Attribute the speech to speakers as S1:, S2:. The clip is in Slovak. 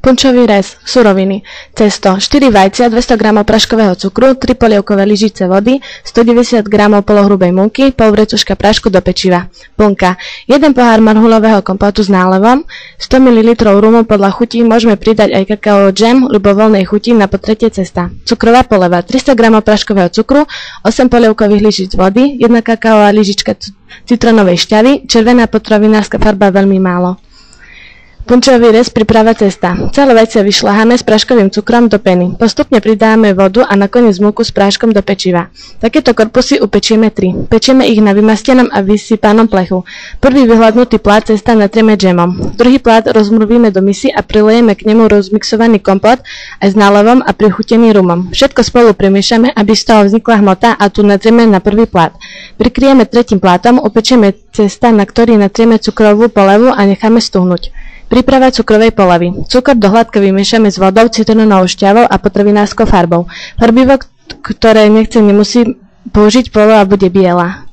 S1: Punčový rez, suroviny, cesto, 4 vajcia, 200 g praškového cukru, 3 polievkové lyžice vody, 190 g polohrubej múky, pol vrecuška prášku do pečiva. Plnka, 1 pohár marhulového kompótu s nálevom, 100 ml rumu podľa chutí, môžeme pridať aj kakaový džem ľubovoľnej chuti na potretie cesta. Cukrová poleva, 300 g praškového cukru, 8 polievkových lyžic vody, 1 kakaová lyžička citronovej šťavy, červená potravinárska farba veľmi málo. Punčový rez, príprava cesta. Celé vajcia vyšľaháme s práškovým cukrom do peny. Postupne pridáme vodu a nakoniec múku s práškom do pečiva. Takéto korpusy upečieme 3. Pečieme ich na vymastenom a vysypanom plechu. Prvý vyhladnutý plát cesta natrieme džemom. Druhý plát rozmrvíme do misy a prilejeme k nemu rozmixovaný kompót aj s nálevom a prichutený rumom. Všetko spolu premiešame, aby z toho vznikla hmota a tu natrieme na prvý plát. Prikryjeme tretím plátom, upečieme cesta, na ktorý natrieme cukrovú polevu a necháme stuhnúť. Príprava cukrovej polevy. Cukor do hladka vymiešame s vodou, citronovou šťavou a potravinárskou farbou. Farbivo, ktoré nemusí použiť, poleva bude biela.